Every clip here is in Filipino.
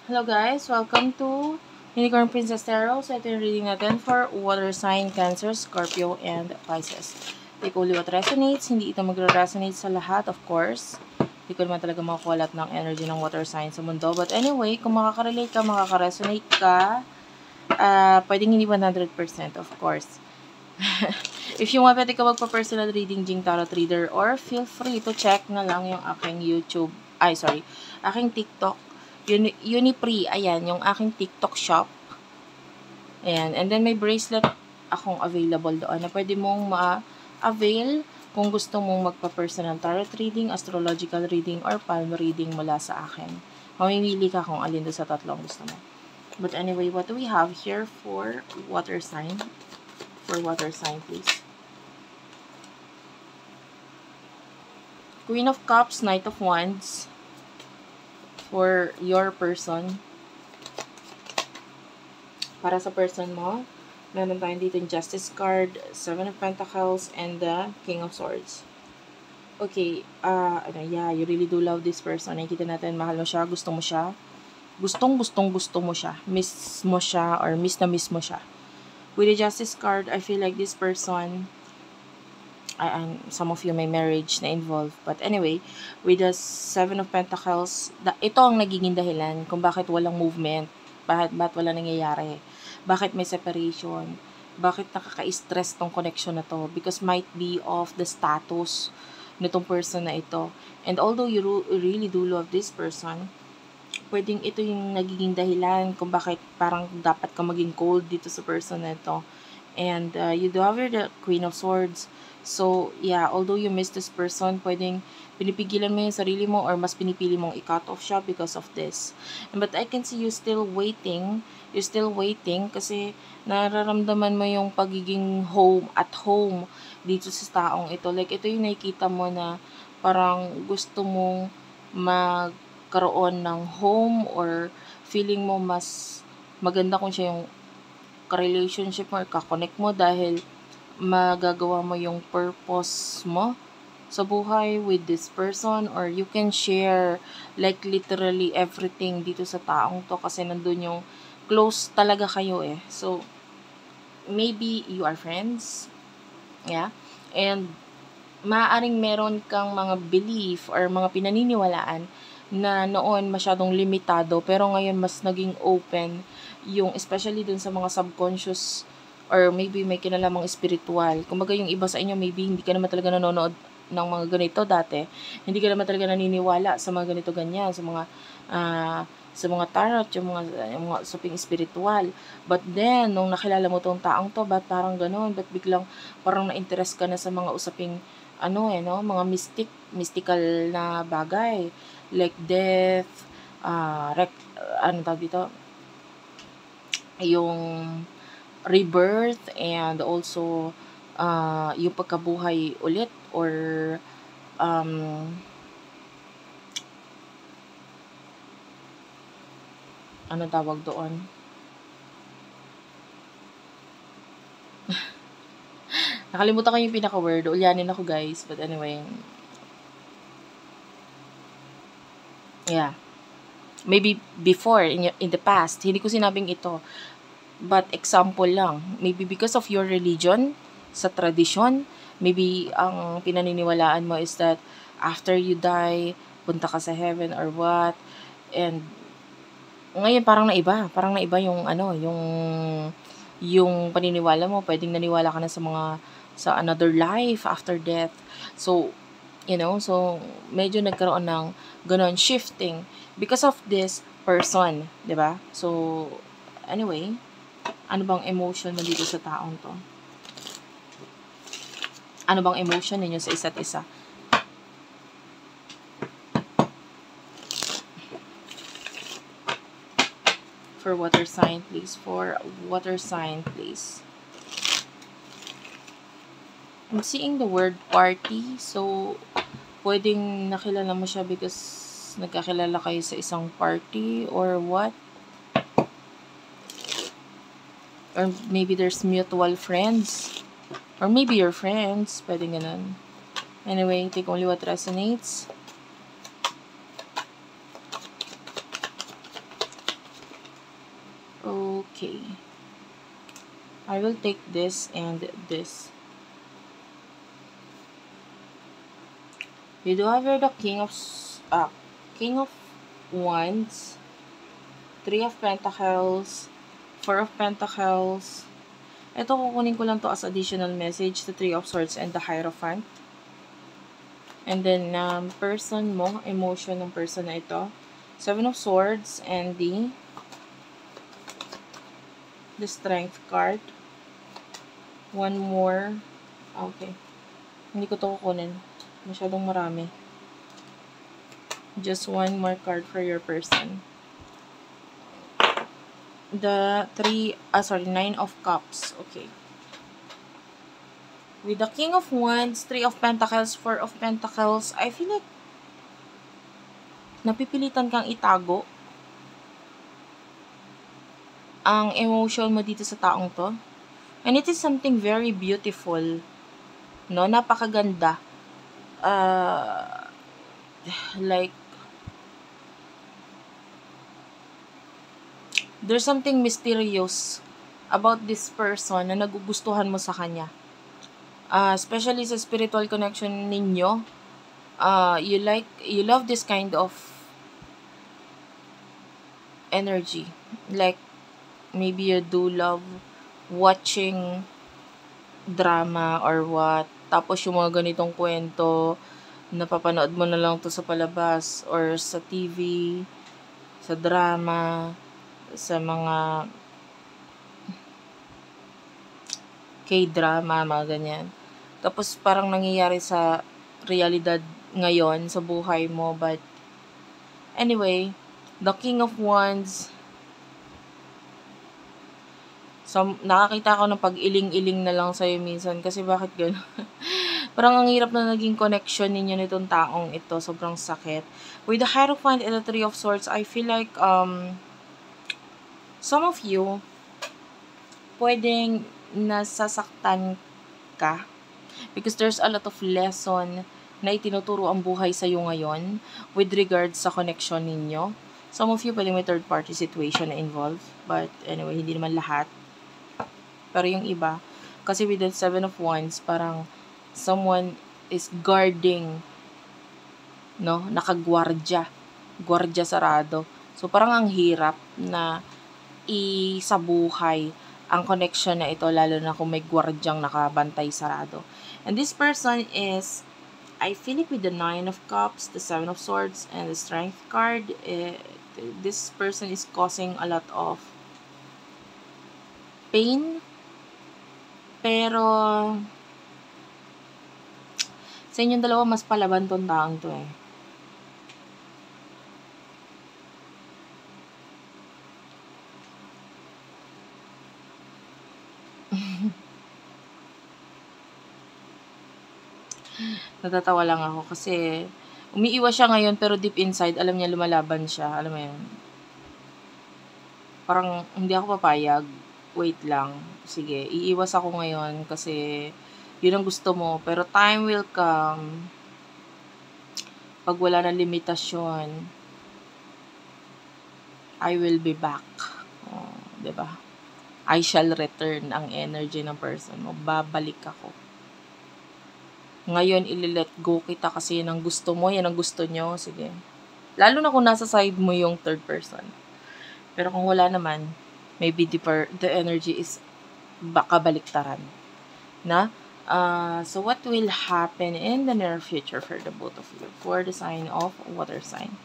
Hello guys, welcome to Unicorn Princess Tarot. So ito yung reading natin for water sign, Cancer, Scorpio, and Pisces. Take only what resonates. Hindi ito magre-resonate sa lahat, of course. Hindi ko naman talaga makukuha lahat ng energy ng water sign sa mundo. But anyway, kung makaka-relate ka, makaka-resonate ka, pwedeng hindi 100%, of course. If you want, pwede ka magpa-personal reading, Jing Tarot Reader, or feel free to check na lang yung aking YouTube, aking TikTok, Unipree, ayan, yung aking TikTok shop. Ayan, and then may bracelet akong available doon na pwede mong ma-avail kung gusto mong magpa-personal tarot reading, astrological reading, or palm reading mula sa akin. Mamimili ka kung alin doon sa tatlong gusto mo. But anyway, what do we have here for water sign? For water sign, please. Queen of Cups, Knight of Wands. For your person. Para sa person mo, meron tayong dito yung Justice card, Seven of Pentacles, and the King of Swords. Okay, yeah, you really do love this person. Nakikita natin, mahal mo siya, gusto mo siya. Gusto mo siya. Miss mo siya, or miss mo siya. With the Justice card, I feel like this person, some of you may marriage na involved. But anyway, with the Seven of Pentacles, ito ang nagiging dahilan kung bakit walang movement, bakit wala nangyayari, bakit may separation, bakit nakaka-stress tong connection na to, because might be of the status nitong person na ito. And although you really do love this person, pwedeng ito yung nagiging dahilan kung bakit parang dapat ka maging cold dito sa person na ito. And you do have the Queen of Swords. So, yeah, although you miss this person, pwedeng pinipigilan mo yung sarili mo or mas pinipili mong i-cut off siya because of this. But I can see you still waiting. You're still waiting kasi nararamdaman mo yung pagiging at home dito sa taong ito. Like, ito yung nakikita mo na parang gusto mong magkaroon ng home or feeling mo mas maganda kung siya yung ka-relationship mo or ka-connect mo dahil magagawa mo yung purpose mo sa buhay with this person, or you can share like literally everything dito sa taong to kasi nandun yung close talaga kayo eh. So, maybe you are friends. Yeah. And maaaring meron kang mga belief or mga pinaniniwalaan na noon masyadong limitado pero ngayon mas naging open yung especially dun sa mga subconscious or maybe may kinalamang spiritual. Kumbaga yung iba sa inyo maybe hindi ka naman talaga nanonood ng mga ganito dati. Hindi ka naman talaga naniniwala sa mga ganito ganyan, sa mga tarot, yung mga usaping spiritual. But then, nung nakilala mo tong taong to, ba't parang ganun? Ba't biglang parang na-interest ka na sa mga usaping mga mystical na bagay like death, ano tawag dito, yung rebirth, and also yung pagkabuhay ulit, or ano tawag doon, nakalimutan ko yung pinaka-word, ulyanin ako guys, but anyway, yeah, maybe before, in the past, hindi ko sinabing ito, but example lang, maybe because of your religion, sa tradisyon, maybe ang pinaniniwalaan mo is that after you die, punta ka sa heaven or what, and ngayon parang naiba yung yung paniniwala mo, pwedeng naniwala ka na sa another life after death. So, so medyo nagkaroon ng ganon shifting because of this person, 'di ba? So, anyway, ano bang emotion mo dito sa taong to? Ano bang emotion ninyo sa isa't isa? For water sign, please. For water sign, please. I'm seeing the word party. So, pwedeng nakilala mo siya because nagkakilala kayo sa isang party or what? Or maybe there's mutual friends. Or maybe your friends. Pwedeng ganun. Anyway, take only what resonates. Okay. I will take this and this. You do have here the King of Wands, Three of Pentacles, Four of Pentacles. Ito, kukunin ko lang to as additional message, the Three of Swords and the Hierophant. And then, person mo, emotion ng person na ito. Seven of Swords and the Strength card. One more. Okay. Hindi ko to kukunin. Masyadong marami. Just one more card for your person. The Nine of Cups. Okay. With the King of Wands, Three of Pentacles, Four of Pentacles, I feel like napipilitan kang itago ang emotion mo dito sa taong to. And it is something very beautiful. No? Napakaganda. Like, there's something mysterious about this person na nagugustuhan mo sa kanya. Especially sa spiritual connection ninyo. You love this kind of energy. Like, maybe you do love watching drama or what. Tapos yung mga ganitong kwento, napapanood mo na lang to sa palabas or sa TV, sa drama, sa mga K-drama, mga ganyan. Tapos parang nangyayari sa realidad ngayon, sa buhay mo. But anyway, the King of Wands, nakakita ko ng pag-iling-iling na lang sa'yo minsan. Kasi bakit gano'n? Parang ang hirap na naging connection ninyo nitong taong ito. Sobrang sakit. With the Hierophant and the Three of Swords, I feel like some of you pwedeng nasasaktan ka because there's a lot of lesson na itinuturo ang buhay sa'yo ngayon with regards sa connection ninyo. Some of you pwedeng may third party situation na involved. But anyway, hindi naman lahat. Pero yung iba, kasi with the Seven of Wands, parang someone is guarding, no? Nakagwardya. Gwardya sarado. So, parang ang hirap na isabuhay ang connection na ito, lalo na kung may gwardyang nakabantay sarado. And this person is, I feel like with the Nine of Cups, the Seven of Swords, and the Strength card, this person is causing a lot of pain. Pero, sa inyong dalawa, mas palaban tong taong to eh. Natatawa lang ako kasi umiiwas siya ngayon pero deep inside, alam niya lumalaban siya. Alam mo yun? Parang hindi ako papayag. Wait lang. Sige, iiwas ako ngayon kasi yun ang gusto mo. Pero time will come pag wala na limitasyon. I will be back. Oh, 'di ba? I shall return ang energy ng person mo. Babalik ako. Ngayon, ililet go kita kasi yan ang gusto mo, yan ang gusto nyo. Sige. Lalo na kung nasa side mo yung third person. Pero kung wala naman, maybe the energy is baka baliktaran. Na? So, what will happen in the near future for the both of you? For the sign of water sign.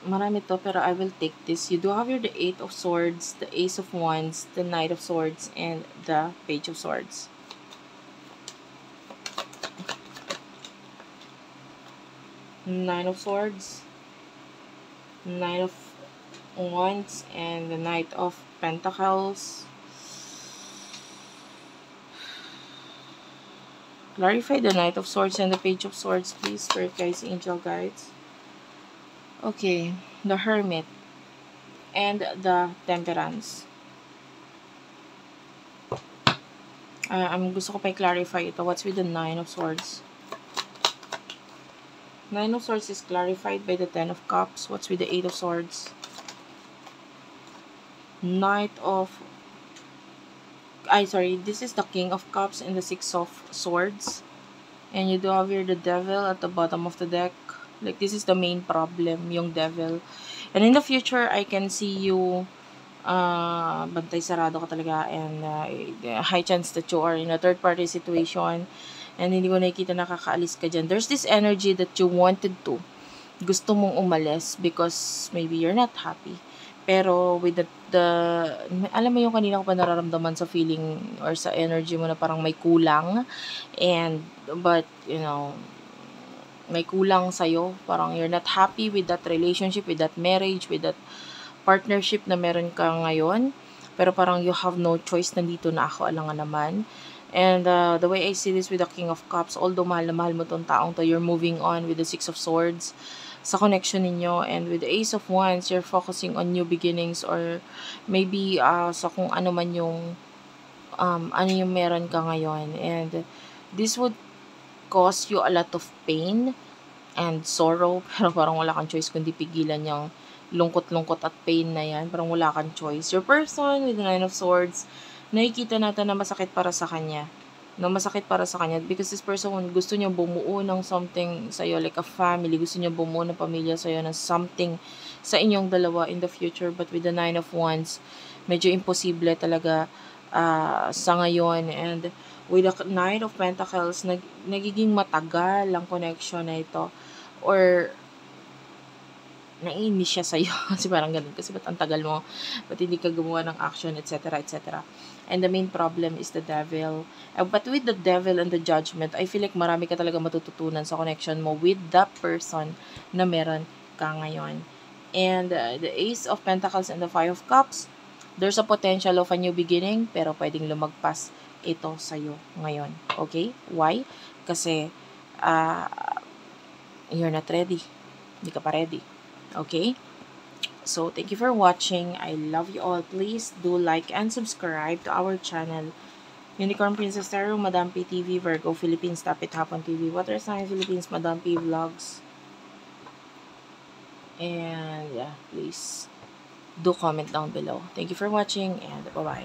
Marami to, pero I will take this. You do have here the Eight of Swords, the Ace of Wands, the Knight of Swords, and the Page of Swords. Nine of Swords, Knight of Wands, and the Knight of Pentacles. Clarify the Knight of Swords and the Page of Swords, please, Spirit Guides, Angel Guides. Okay, the Hermit and the Temperance. Gusto ko pa i-clarify ito. What's with the Nine of Swords? Nine of Swords is clarified by the Ten of Cups. What's with the Eight of Swords? This is the King of Cups and the Six of Swords. And you do have here the Devil at the bottom of the deck. Like, this is the main problem, yung Devil. And in the future, I can see you bantay sarado ka talaga, and high chance that you are in a third party situation and hindi ko nakikita nakakaalis ka dyan. There's this energy that you wanted to. Gusto mong umalis because maybe you're not happy. Pero with alam mo yung kanina ko pa nararamdaman sa feeling or sa energy mo na parang may kulang. But, may kulang sa'yo. Parang you're not happy with that relationship, with that marriage, with that partnership na meron ka ngayon. Pero parang you have no choice, nandito na ako, alangan naman. And the way I see this with the King of Cups, although mahal na mahal mo tong taong to, you're moving on with the Six of Swords sa connection ninyo. And with the Ace of Wands, you're focusing on new beginnings, or maybe sa kung ano man yung ano yung meron ka ngayon. And this would cause you a lot of pain and sorrow, pero parang wala kang choice kundi pigilan yung lungkot-lungkot at pain na yan. Parang wala kang choice. Your person with the Nine of Swords, nakikita natin na masakit para sa kanya. Masakit para sa kanya because this person, gusto niya bumuo ng something sa'yo, like a family. Gusto niya bumuo ng pamilya sa'yo, ng something sa inyong dalawa in the future. But with the Nine of Wands, medyo imposible talaga sa ngayon. And with the Knight of Pentacles, nagiging matagal ang connection na ito. Or naiinis siya sa'yo. Kasi parang ganun. Kasi ba't ang tagal mo? Ba't hindi ka gumawa ng action, etc., etc. And the main problem is the Devil. But with the Devil and the Judgment, I feel like marami ka talaga matututunan sa connection mo with that person na meron ka ngayon. And the Ace of Pentacles and the Five of Cups, there's a potential of a new beginning, pero pwedeng lumagpas ito sa'yo ngayon. Okay? Why? Kasi you're not ready. Hindi ka pa ready. Okay? So, thank you for watching. I love you all. Please do like and subscribe to our channel. Unicorn Princess Tarot, Madam P TV, Virgo Philippines, Tapit Hapon TV, Water Sign Philippines, Madam P Vlogs. And yeah, please do comment down below. Thank you for watching and bye-bye.